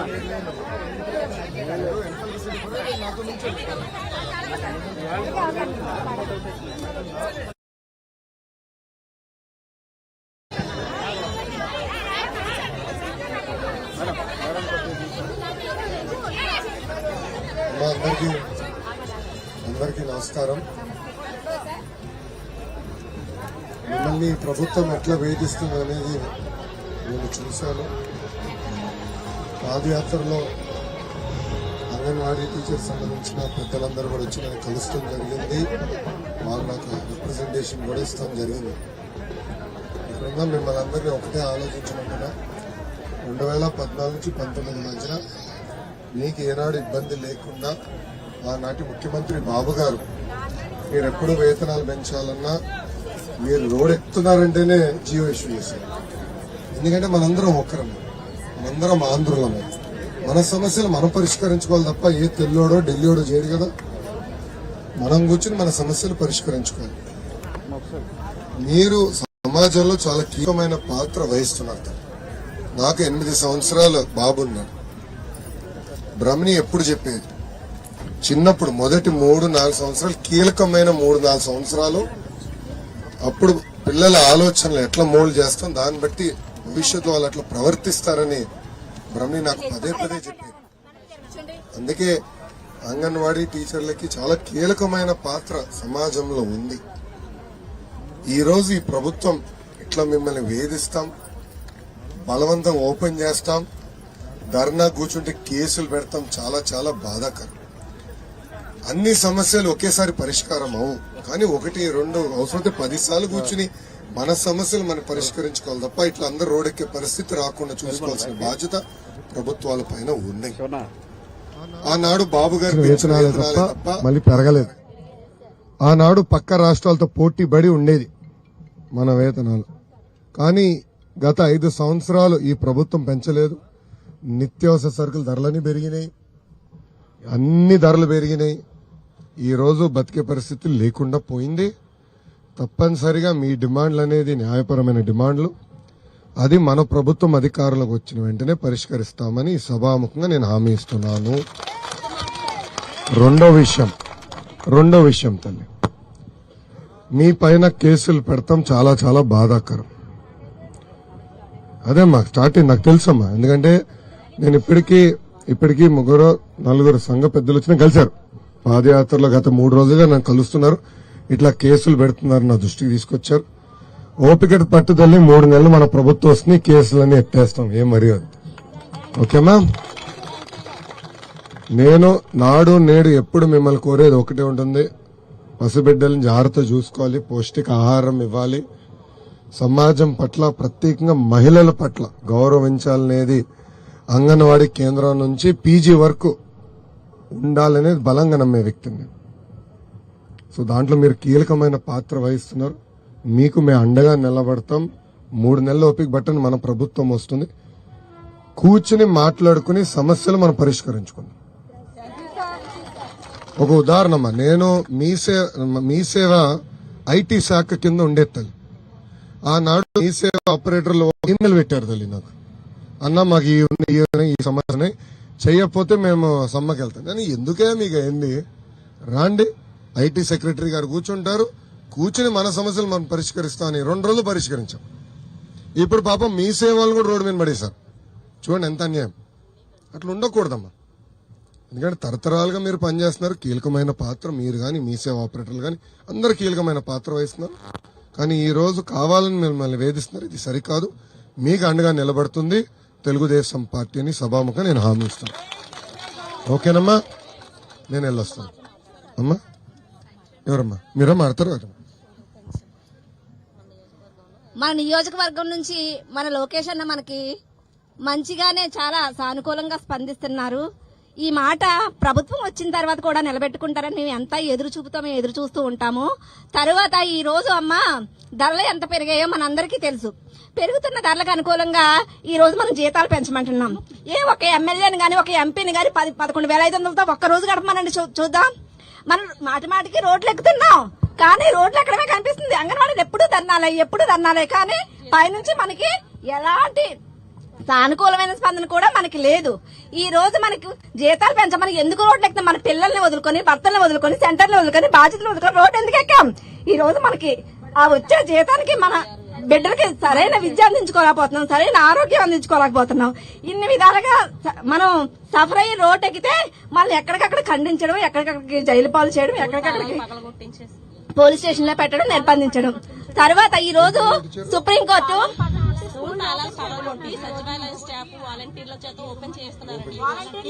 అందరికీ నమస్కారం. మిమ్మల్ని ప్రభుత్వం ఎట్లా వేధిస్తుంది అనేది నేను చూశాను. పాదయాత్రలో అంగన్వాడీ టీచర్స్ సంబంధించిన పెద్దలందరూ కూడా వచ్చి నేను కలుస్తాం జరిగింది. వాళ్ళు నాకు రిప్రజెంటేషన్ కూడా ఇస్తాం జరిగింది. ఇక్కడ మిమ్మల్ని అందరినీ ఒకటే ఆలోచించమంటున్నా, 2014 నుంచి 19 మధ్యన మీకు ఏనాడు ఇబ్బంది లేకుండా ఆనాటి ముఖ్యమంత్రి బాబు గారు మీరు ఎప్పుడు వేతనాలు పెంచాలన్నా మీరు రోడ్ ఎక్కుతున్నారంటేనే జియో ఇష్యూ చేశారు. ఎందుకంటే మనందరం ఒక్కరమే, మనందరం ఆంధ్రులమే. మన సమస్యలు మనం పరిష్కరించుకోవాలి తప్ప ఏ తెల్లోడో ఢిల్లీడో చేయడు కదా. మనం కూర్చుని మన సమస్యలు పరిష్కరించుకోవాలి. మీరు సమాజంలో చాలా కీలకమైన పాత్ర వహిస్తున్నారు. నాకు 8 సంవత్సరాలు బాబున్నాడు. బ్రహ్మని ఎప్పుడు చెప్పేది, చిన్నప్పుడు మొదటి 3-4 సంవత్సరాలు కీలకమైన 3-4 సంవత్సరాలు. అప్పుడు పిల్లల ఆలోచనలు ఎట్లా మోల్డ్ చేస్తాం, దాన్ని బట్టి భవిష్యత్తు వాళ్ళు అట్లా ప్రవర్తిస్తారని బ్రహ్మని నాకు పదే చెప్పేది. అందుకే అంగన్వాడీ టీచర్లకి చాలా కీలకమైన పాత్ర సమాజంలో ఉంది. ఈ రోజు ఈ ప్రభుత్వం ఇట్లా మిమ్మల్ని వేధిస్తాం, బలవంతం ఓపెన్ చేస్తాం, ధర్నా కూర్చుంటే కేసులు పెడతాం, చాలా చాలా బాధాకరం. అన్ని సమస్యలు ఒకేసారి పరిష్కారం అవు, కానీ 1-2 అవసరమైతే 10 సార్లు కూర్చుని మన సమస్యలు మనం పరిష్కరించుకోవాలి తప్ప ఇట్లా అందరూ రోడ్డెక్కే పరిస్థితి రాకుండా చూసుకోవాల్సిన బాధ్యత ప్రభుత్వాల పైన ఉంది. ఆనాడు బాబు గారి వేతనాలు తప్ప మళ్ళీ పెరగలేదు. ఆనాడు పక్క రాష్ట్రాలతో పోటీ పడి ఉండేది మన వేతనాలు. కానీ గత 5 సంవత్సరాలు ఈ ప్రభుత్వం పెంచలేదు. నిత్యావసర సరుకుల ధరలన్నీ పెరిగినాయి, అన్ని ధరలు పెరిగినాయి. ఈ రోజు బతికే పరిస్థితి లేకుండా పోయింది. తప్పనిసరిగా మీ డిమాండ్లు అనేది న్యాయపరమైన డిమాండ్లు, అది మన ప్రభుత్వం అధికారులకు వచ్చిన వెంటనే పరిష్కరిస్తామని సభాముఖంగా నేను హామీ ఇస్తున్నాను. రెండో విషయం తల్లి, మీ పైన కేసులు పెడతాం చాలా చాలా బాధాకరం. అదే మాకు స్టార్టింగ్ నాకు తెలుసమ్మా, ఎందుకంటే నేను ఇప్పటికీ 3-4 సంఘ పెద్దలు వచ్చినా కలిశారు. పాదయాత్రలో గత 3 రోజులుగా నన్ను కలుస్తున్నారు. ఇట్లా కేసులు పెడుతున్నారు, నా దృష్టికి తీసుకొచ్చారు. ఓపిక పట్టుదలని 3 నెలలు మన ప్రభుత్వం వస్తుంది, కేసులన్నీ ఎత్తేస్తాం, ఏం మర్యాద. ఓకేమా? నేను నాడు నేడు ఎప్పుడు మిమ్మల్ని కోరేది ఒకటే ఉంటుంది, పసిబిడ్డలను జాగ్రత్త చూసుకోవాలి, పౌష్టిక ఆహారం ఇవ్వాలి, సమాజం పట్ల ప్రత్యేకంగా మహిళల పట్ల గౌరవించాలనేది అంగన్వాడీ కేంద్రం నుంచి పీజీ వరకు ఉండాలనేది బలంగా నమ్మే వ్యక్తిని. సో దాంట్లో మీరు కీలకమైన పాత్ర వహిస్తున్నారు. మీకు మేము అండగా నిలబడతాం. 3 నెలల ఓపిక బట్టని మన ప్రభుత్వం వస్తుంది. కూర్చుని మాట్లాడుకుని సమస్యలు మనం పరిష్కరించుకుందాం. ఒక ఉదాహరణమ్మా, నేను మీ సేవ ఐటీ శాఖ కింద ఉండేది. ఆనాడు మీ సేవ ఆపరేటర్లు ఇమెయిల్ పెట్టారు తల్లి నాకు, అన్న మాకు ఈ సమస్యని చెయ్యకపోతే మేము సమ్మకి వెళ్తాం. కానీ ఎందుకే మీకు అయింది, రాండి ఐటీ సెక్రటరీ గారు కూర్చుంటారు, కూర్చుని మన సమస్యలు మనం పరిష్కరిస్తామని 2 రోజులు పరిష్కరించాం. ఇప్పుడు పాపం మీ సేవలు కూడా రోడ్డు మీద పడేశారు. చూడండి ఎంత అన్యాయం. అట్లా ఉండకూడదమ్మా. ఎందుకంటే తరతరాలుగా మీరు పనిచేస్తున్నారు, కీలకమైన పాత్ర మీరు కానీ మీ సేవ ఆపరేటర్లు కానీ అందరు కీలకమైన పాత్ర వహిస్తున్నారు. కానీ ఈ రోజు కావాలని మిమ్మల్ని వేధిస్తున్నారు, ఇది సరికాదు. మీకు అండగా నిలబడుతుంది తెలుగుదేశం పార్టీని సభాముఖంగా నేను హామీ ఇస్తాను. ఓకేనమ్మా? నేను వెళ్ళొస్తాను. అమ్మా ఎవరమ్మా? మీరమ్మా ఆడతారు? మన నియోజకవర్గం నుంచి మన లోకేష్ అన్న మనకి మంచిగానే చాలా సానుకూలంగా స్పందిస్తున్నారు. ఈ మాట ప్రభుత్వం వచ్చిన తర్వాత కూడా నిలబెట్టుకుంటారని మేము ఎంత ఎదురు చూస్తూ ఉంటాము. తర్వాత ఈ రోజు అమ్మ ధరలు ఎంత పెరిగాయో మనందరికీ తెలుసు. పెరుగుతున్న ధరలకు అనుకూలంగా ఈ రోజు మనం జీతాలు పెంచమంటున్నాం. ఒక ఎమ్మెల్యేని గానీ ఒక ఎంపీని గానీ 11,500తో ఒక్క రోజు గడపమనండి చూద్దాం. మనం మాటికి రోడ్లు ఎక్కుతున్నాం, కానీ రోడ్లు ఎక్కడమే కనిపిస్తుంది. అంగన్వాడీలు ఎప్పుడు ధర్నాలే కానీ పైనుంచి మనకి ఎలాంటి సానుకూలమైన స్పందన కూడా మనకి లేదు. ఈ రోజు మనకి జీతాలు పెంచమని ఎందుకు రోడ్లు ఎక్కితే మన పిల్లల్ని వదులుకొని, భర్తల్ని వదులుకొని, సెంటర్లు వదులుకొని, బాధ్యతలు వదులుకొని రోడ్డు ఎందుకు ఎక్కాం? ఈ రోజు మనకి ఆ వచ్చే జీతానికి మన బిడ్డలకి సరైన విద్య అందించుకోలేకపోతున్నాం, సరైన ఆరోగ్యం అందించుకోలేకపోతున్నాం. ఇన్ని విధాలుగా మనం సఫర్ అయ్యి రోడ్డు ఎక్కితే మళ్ళీ ఎక్కడికక్కడ ఖండించడం, ఎక్కడికక్కడికి జైలు పాలు చేయడం, ఎక్కడికక్కడికి పోలీస్ స్టేషన్ లో పెట్టడం, నిర్బంధించడం. తర్వాత ఈ రోజు సుప్రీంకోర్టు సచివాలయం స్టాఫ్ వాలంటీర్ల చేత ఓపెన్ చేస్తున్నారండి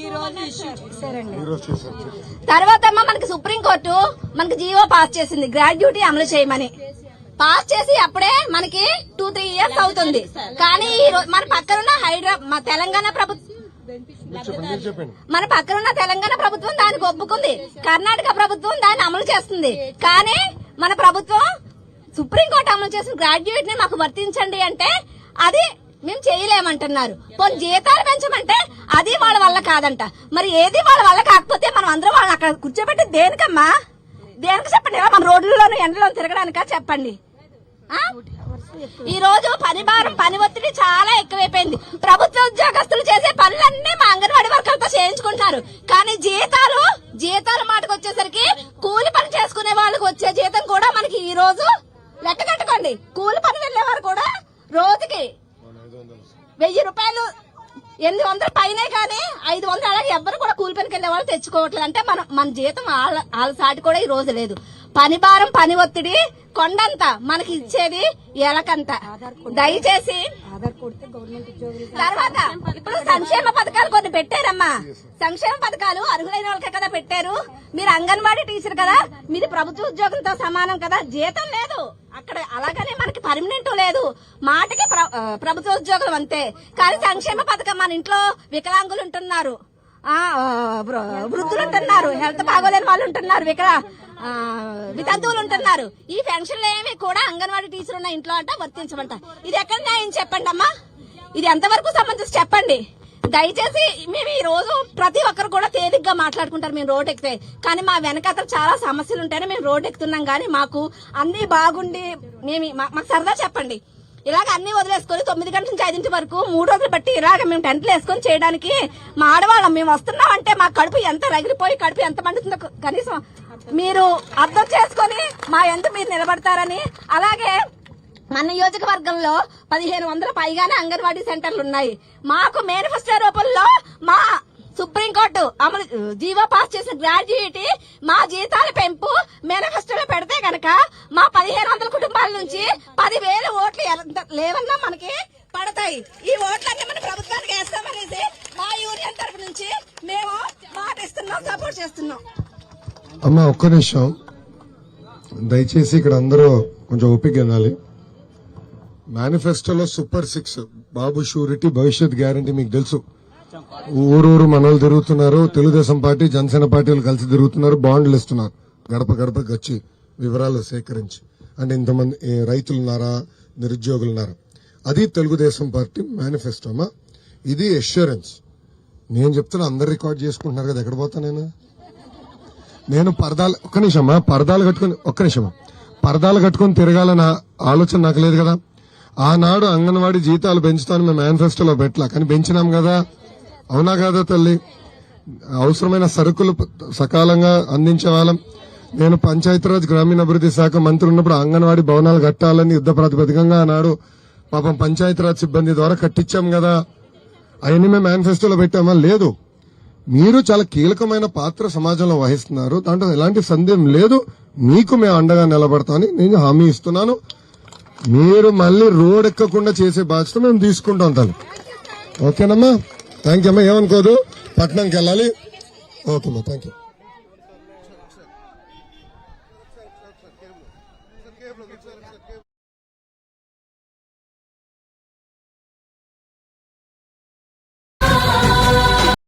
ఈ రోజు ఇష్యూ చేశారండి. తర్వాత మనకి సుప్రీంకోర్టు మనకి జీవో పాస్ చేసింది గ్రాడ్యుటీ అమలు చేయమని. పాస్ చేసి అప్పుడే మనకి 2-3 ఇయర్స్ అవుతుంది. కానీ ఈ రోజు మన పక్కనున్న మన తెలంగాణ ప్రభుత్వం దానికి ఒప్పుకుంది, కర్ణాటక ప్రభుత్వం దాన్ని అమలు చేస్తుంది. కానీ మన ప్రభుత్వం సుప్రీంకోర్టు అమలు చేసిన గ్రాడ్యుయేట్ ని మాకు వర్తించండి అంటే అది మేము చేయలేమంటున్నారు. పోనీ జీతాలు పెంచమంటే అది వాళ్ళ వల్ల కాదంట. మరి ఏది వాళ్ళ వల్ల కాకపోతే మనం అందరం వాళ్ళని అక్కడ కూర్చోబెట్టి దేనికమ్మా? దేనికి చెప్పండి? మన రోడ్లలోనూ ఎండలో తిరగడానికా చెప్పండి? ఈ రోజు పని భారం, పని ఒత్తిడి చాలా ఎక్కువైపోయింది. ప్రభుత్వ ఉద్యోగస్తులు చేసే పనులన్నీ మా అంగన్వాడీ వర్కర్లతో చేయించుకుంటున్నారు. కానీ జీతాల మాటకు వచ్చేసరికి కూలి పని చేసుకునే వాళ్ళకి వచ్చే జీతం కూడా మనకి ఈ రోజు లెక్క కట్టుకోండి. కూలి పని వెళ్లేవారు కూడా రోజుకి 1000 రూపాయలు, 800 పైనే కానీ 500 అలాగే ఎవ్వరు కూడా కూలి పనికి వెళ్లే వాళ్ళు తెచ్చుకోవట్లేదు. అంటే మన జీతం వాళ్ళ సాటి కూడా ఈ రోజు లేదు. పని భారం, పని ఒత్తిడి కొండంత, మనకి ఇచ్చేది ఎలకంత. దయచేసి తర్వాత ఇప్పుడు సంక్షేమ పథకాలు కొన్ని పెట్టారమ్మా. సంక్షేమ పథకాలు అర్హులైన వాళ్ళకే కదా పెట్టారు. మీరు అంగన్వాడీ టీచర్ కదా, మీది ప్రభుత్వ ఉద్యోగంతో సమానం కదా, జీతం లేదు అక్కడ. అలాగనే మనకి పర్మనెంట్ లేదు, మాటకి ప్రభుత్వ ఉద్యోగులు అంతే. కానీ సంక్షేమ పథకం మన ఇంట్లో వికలాంగులు ఉంటున్నారు, వృద్ధులు ఉంటున్నారు, హెల్త్ బాగోలేని వాళ్ళు ఉంటున్నారు, వితంతువులు ఉంటున్నారు. ఈ పెన్షన్లు ఏమి కూడా అంగన్వాడీ టీచర్ ఉన్న ఇంట్లో అంట వర్తించమంట. ఇది ఎక్కడ న్యాయం చెప్పండి అమ్మా? ఇది ఎంతవరకు సంబంధించి చెప్పండి. దయచేసి మేము ఈ రోజు ప్రతి ఒక్కరు కూడా తేలిగ్గా మాట్లాడుకుంటారు మేము రోడ్ ఎక్కితే. కానీ మా వెనకాతలు చాలా సమస్యలు ఉంటాయని మేము రోడ్ ఎక్కుతున్నాం. కానీ మాకు అన్ని బాగుండి మాకు సరదా చెప్పండి. ఇలాగ అన్ని వదిలేసుకొని 9 గంటల నుంచి 5 వరకు 3 రోజులు బట్టి ఇలాగ మేము టెంట్లు వేసుకొని చేయడానికి మా ఆడవాళ్ళం మేము వస్తున్నాం అంటే మా కడుపు ఎంత రగిలిపోయి కడుపు ఎంత మండుతుందో కనీసం మీరు అర్థం చేసుకొని మా ఎంత మీరు నిలబడతారని. అలాగే మన నియోజకవర్గంలో 1500 పైగానే అంగన్వాడీ సెంటర్లు ఉన్నాయి. మాకు మేనిఫెస్టో రూపంలో మా సుప్రీంకోర్టు అమలు జీవో పాస్ చేసిన గ్రాడ్యుయేటీ మా జీతాల పెంపు మేనిఫెస్టోలో పెడితే గనక మా 1500 కుటుంబాల నుంచి 10,000 ఓట్లు లేవన్నా మనకి పడతాయి. ఈ ఓట్లన్నీ మన ప్రభుత్వానికి వేస్తామనేసి మా యూనియన్ తరఫు నుంచి మేము మాట ఇస్తున్నాం, సపోర్ట్ చేస్తున్నాం. అమ్మా ఒక్క నిమిషం దయచేసి ఇక్కడ అందరూ కొంచెం ఓపిక వినాలి. మేనిఫెస్టోలో సూపర్ 6 బాబు షూరిటీ, భవిష్యత్ గ్యారంటీ మీకు తెలుసు. ఊరూరు మనోళ్ళు తిరుగుతున్నారు, తెలుగుదేశం పార్టీ, జనసేన పార్టీలు కలిసి తిరుగుతున్నారు, బాండ్లు ఇస్తున్నారు గడప గడపకి వచ్చి వివరాలు సేకరించి. అంటే ఇంతమంది రైతులున్నారా, నిరుద్యోగులున్నారా, అది తెలుగుదేశం పార్టీ మేనిఫెస్టోమా. ఇది అష్యూరెన్స్. నేను చెప్తున్నా, అందరు రికార్డ్ చేసుకుంటున్నారు కదా, ఎక్కడ పోతా నేను పరదాలు కట్టుకుని తిరగాలన్న ఆలోచన నాకు లేదు కదా. ఆనాడు అంగన్వాడీ జీతాలు పెంచుతాను మేము మేనిఫెస్టోలో పెట్టలా, కానీ పెంచినాం కదా, అవునా కాదా తల్లి? అవసరమైన సరుకులు సకాలంగా అందించే వాళ్ళం. నేను పంచాయతీరాజ్ గ్రామీణాభివృద్ధి శాఖ మంత్రి ఉన్నప్పుడు అంగన్వాడీ భవనాలు కట్టాలని యుద్ధ ప్రాతిపదికంగా ఆనాడు పాపం పంచాయతీరాజ్ సిబ్బంది ద్వారా కట్టించాం కదా. అవన్నీ మేము మేనిఫెస్టోలో పెట్టామా? లేదు. మీరు చాలా కీలకమైన పాత్ర సమాజంలో వహిస్తున్నారు, దాంట్లో ఎలాంటి సందేహం లేదు. మీకు మేము అండగా నిలబడతామని నేను హామీ ఇస్తున్నాను. మీరు మళ్ళీ రోడ్ ఎక్కకుండా చేసే బాధ్యత మేము తీసుకుంటాం తల్లి. ఓకేనమ్మా? థ్యాంక్ యూ అమ్మా. ఏమనుకోదు, పట్నంకి వెళ్ళాలి. ఓకేమ్మా, థ్యాంక్ యూ.